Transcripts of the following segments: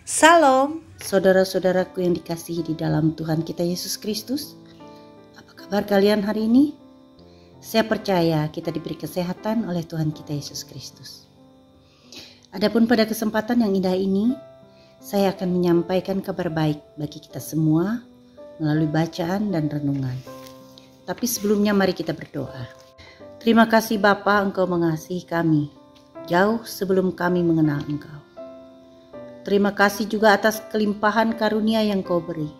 Salam, saudara-saudaraku yang dikasihi di dalam Tuhan kita Yesus Kristus. Apa kabar kalian hari ini? Saya percaya kita diberi kesehatan oleh Tuhan kita Yesus Kristus. Adapun pada kesempatan yang indah ini, saya akan menyampaikan kabar baik bagi kita semua melalui bacaan dan renungan. Tapi sebelumnya mari kita berdoa. Terima kasih Bapa, Engkau mengasihi kami jauh sebelum kami mengenal Engkau. Terima kasih juga atas kelimpahan karunia yang Kau beri.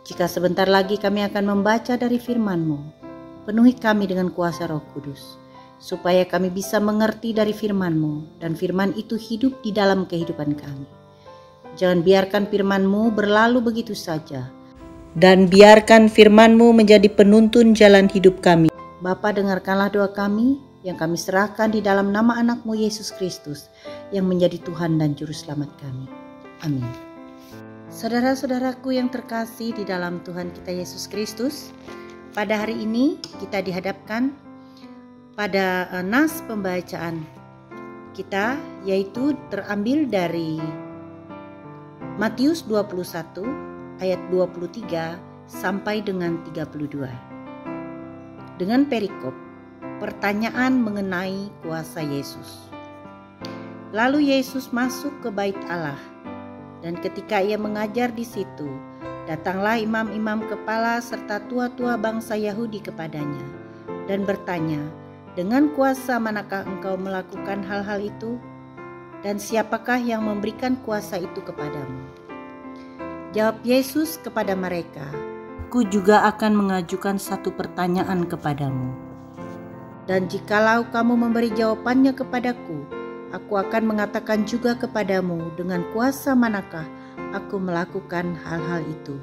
Jika sebentar lagi kami akan membaca dari firman-Mu, penuhi kami dengan kuasa Roh Kudus, supaya kami bisa mengerti dari firman-Mu, dan firman itu hidup di dalam kehidupan kami. Jangan biarkan firman-Mu berlalu begitu saja, dan biarkan firman-Mu menjadi penuntun jalan hidup kami. Bapa, dengarkanlah doa kami, yang kami serahkan di dalam nama anak-Mu Yesus Kristus yang menjadi Tuhan dan Juru Selamat kami. Amin. Saudara-saudaraku yang terkasih di dalam Tuhan kita Yesus Kristus, pada hari ini kita dihadapkan pada nas pembacaan kita, yaitu terambil dari Matius 21 ayat 23 sampai dengan 32. Dengan perikop pertanyaan mengenai kuasa Yesus. Lalu Yesus masuk ke bait Allah, dan ketika ia mengajar di situ, datanglah imam-imam kepala serta tua-tua bangsa Yahudi kepadanya dan bertanya, "Dengan kuasa manakah engkau melakukan hal-hal itu? Dan siapakah yang memberikan kuasa itu kepadamu?" Jawab Yesus kepada mereka, "Aku juga akan mengajukan satu pertanyaan kepadamu. Dan jikalau kamu memberi jawabannya kepadaku, aku akan mengatakan juga kepadamu dengan kuasa manakah aku melakukan hal-hal itu.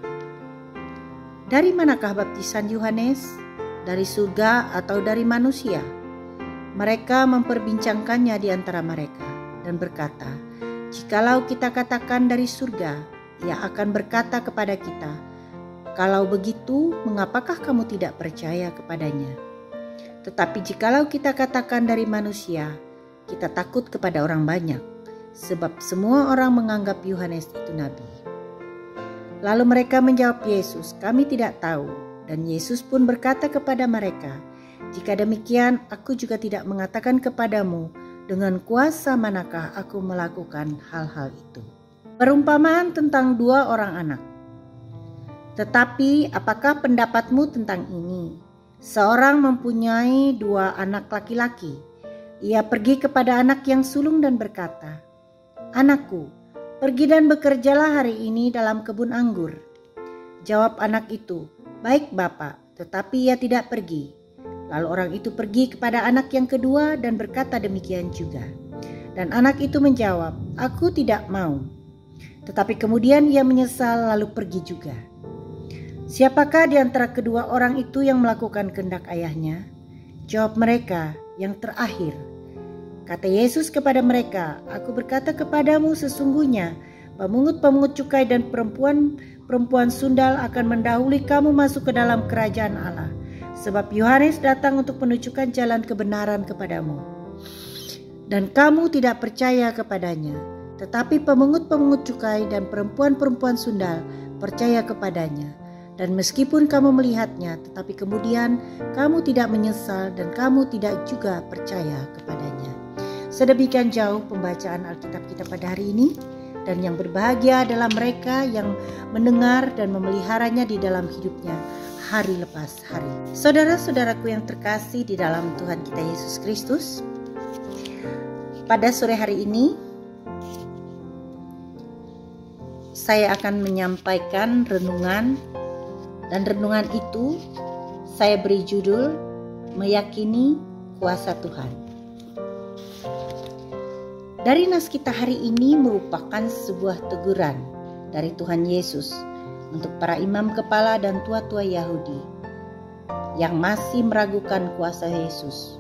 Dari manakah baptisan Yohanes? Dari surga atau dari manusia?" Mereka memperbincangkannya di antara mereka dan berkata, "Jikalau kita katakan dari surga, ia akan berkata kepada kita, 'Kalau begitu, mengapakah kamu tidak percaya kepadanya?' Tetapi jikalau kita katakan dari manusia, kita takut kepada orang banyak, sebab semua orang menganggap Yohanes itu nabi." Lalu mereka menjawab Yesus, "Kami tidak tahu." Dan Yesus pun berkata kepada mereka, "Jika demikian, aku juga tidak mengatakan kepadamu dengan kuasa manakah aku melakukan hal-hal itu." Perumpamaan tentang dua orang anak. Tetapi apakah pendapatmu tentang ini? Seorang mempunyai dua anak laki-laki. Ia pergi kepada anak yang sulung dan berkata, "Anakku, pergi dan bekerjalah hari ini dalam kebun anggur." Jawab anak itu, "Baik Bapak," tetapi ia tidak pergi. Lalu orang itu pergi kepada anak yang kedua dan berkata demikian juga. Dan anak itu menjawab, "Aku tidak mau." Tetapi kemudian ia menyesal lalu pergi juga. Siapakah di antara kedua orang itu yang melakukan kehendak ayahnya? Jawab mereka, "Yang terakhir." Kata Yesus kepada mereka, "Aku berkata kepadamu sesungguhnya, pemungut-pemungut cukai dan perempuan sundal akan mendahului kamu masuk ke dalam kerajaan Allah. Sebab Yohanes datang untuk menunjukkan jalan kebenaran kepadamu, dan kamu tidak percaya kepadanya. Tetapi pemungut-pemungut cukai dan perempuan sundal percaya kepadanya. Dan meskipun kamu melihatnya, tetapi kemudian kamu tidak menyesal dan kamu tidak juga percaya kepadanya." Sedemikian jauh pembacaan Alkitab kita pada hari ini, dan yang berbahagia adalah mereka yang mendengar dan memeliharanya di dalam hidupnya hari lepas hari. Saudara-saudaraku yang terkasih di dalam Tuhan kita Yesus Kristus, pada sore hari ini saya akan menyampaikan renungan. Dan renungan itu saya beri judul Meyakini Kuasa Tuhan. Dari nas kita hari ini merupakan sebuah teguran dari Tuhan Yesus untuk para imam kepala dan tua-tua Yahudi yang masih meragukan kuasa Yesus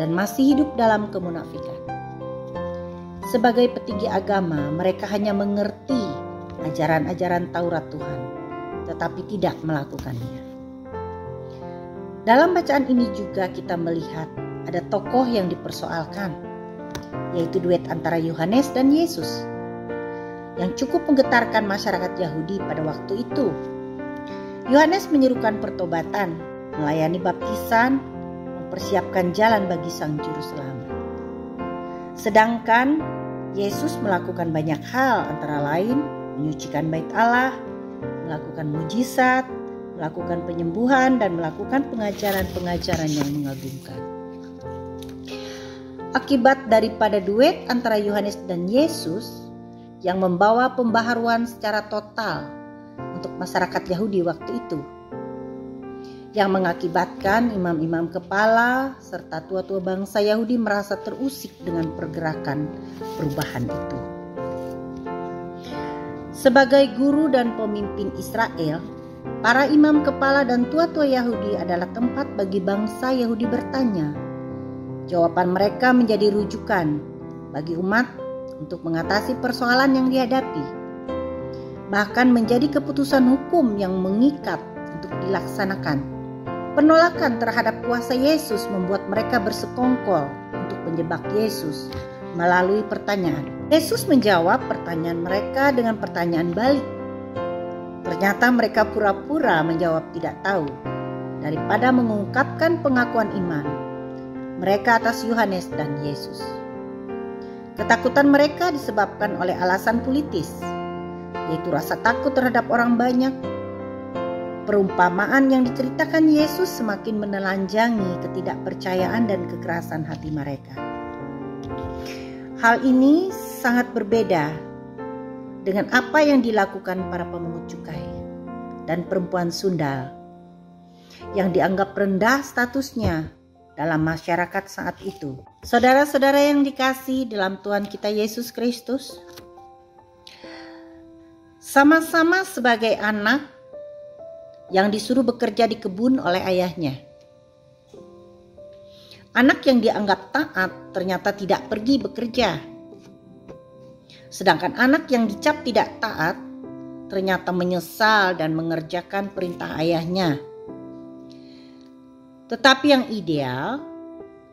dan masih hidup dalam kemunafikan. Sebagai petinggi agama, mereka hanya mengerti ajaran-ajaran Taurat Tuhan, tetapi tidak melakukannya. Dalam bacaan ini juga kita melihat ada tokoh yang dipersoalkan, yaitu duet antara Yohanes dan Yesus. yang cukup menggetarkan masyarakat Yahudi pada waktu itu. Yohanes menyerukan pertobatan, melayani baptisan, mempersiapkan jalan bagi Sang Juru Selamat. Sedangkan Yesus melakukan banyak hal, antara lain menyucikan bait Allah, melakukan mujizat, melakukan penyembuhan, dan melakukan pengajaran-pengajaran yang mengagumkan. Akibat daripada duet antara Yohanes dan Yesus yang membawa pembaharuan secara total untuk masyarakat Yahudi waktu itu, yang mengakibatkan imam-imam kepala serta tua-tua bangsa Yahudi merasa terusik dengan pergerakan perubahan itu. Sebagai guru dan pemimpin Israel, para imam kepala dan tua-tua Yahudi adalah tempat bagi bangsa Yahudi bertanya. Jawaban mereka menjadi rujukan bagi umat untuk mengatasi persoalan yang dihadapi, bahkan menjadi keputusan hukum yang mengikat untuk dilaksanakan. Penolakan terhadap kuasa Yesus membuat mereka bersekongkol untuk menjebak Yesus melalui pertanyaan. Yesus menjawab pertanyaan mereka dengan pertanyaan balik. Ternyata mereka pura-pura menjawab tidak tahu daripada mengungkapkan pengakuan iman mereka atas Yohanes dan Yesus. Ketakutan mereka disebabkan oleh alasan politis, yaitu rasa takut terhadap orang banyak. Perumpamaan yang diceritakan Yesus semakin menelanjangi ketidakpercayaan dan kekerasan hati mereka. Hal ini sangat berbeda dengan apa yang dilakukan para pemungut cukai dan perempuan sundal yang dianggap rendah statusnya dalam masyarakat saat itu. Saudara-saudara yang dikasihi dalam Tuhan kita Yesus Kristus, sama-sama sebagai anak yang disuruh bekerja di kebun oleh ayahnya. Anak yang dianggap taat ternyata tidak pergi bekerja. Sedangkan anak yang dicap tidak taat ternyata menyesal dan mengerjakan perintah ayahnya. Tetapi yang ideal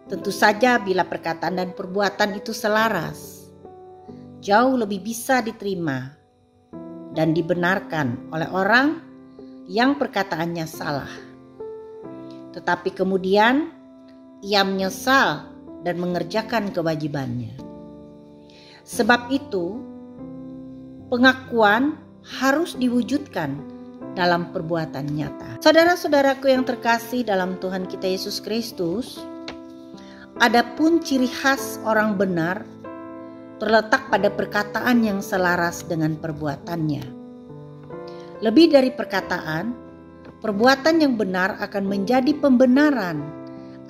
tentu saja bila perkataan dan perbuatan itu selaras, jauh lebih bisa diterima dan dibenarkan oleh orang yang perkataannya salah. Tetapi kemudian ia menyesal dan mengerjakan kewajibannya. Sebab itu, pengakuan harus diwujudkan dalam perbuatan nyata. Saudara-saudaraku yang terkasih dalam Tuhan kita Yesus Kristus, adapun ciri khas orang benar terletak pada perkataan yang selaras dengan perbuatannya. Lebih dari perkataan, perbuatan yang benar akan menjadi pembenaran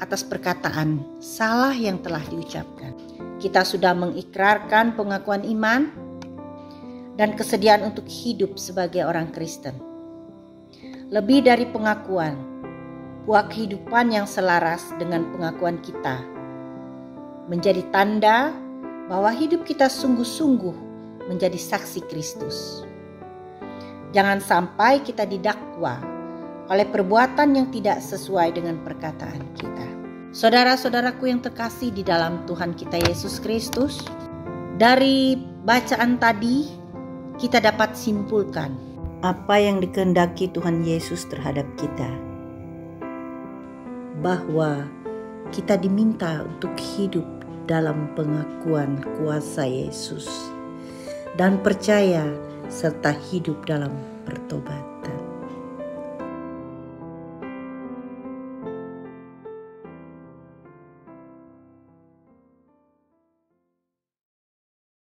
atas perkataan salah yang telah diucapkan. Kita sudah mengikrarkan pengakuan iman dan kesediaan untuk hidup sebagai orang Kristen. Lebih dari pengakuan, buah kehidupan yang selaras dengan pengakuan kita menjadi tanda bahwa hidup kita sungguh-sungguh menjadi saksi Kristus. Jangan sampai kita didakwa oleh perbuatan yang tidak sesuai dengan perkataan kita. Saudara-saudaraku yang terkasih di dalam Tuhan kita Yesus Kristus, dari bacaan tadi kita dapat simpulkan apa yang dikehendaki Tuhan Yesus terhadap kita. Bahwa kita diminta untuk hidup dalam pengakuan kuasa Yesus dan percaya serta hidup dalam pertobatan.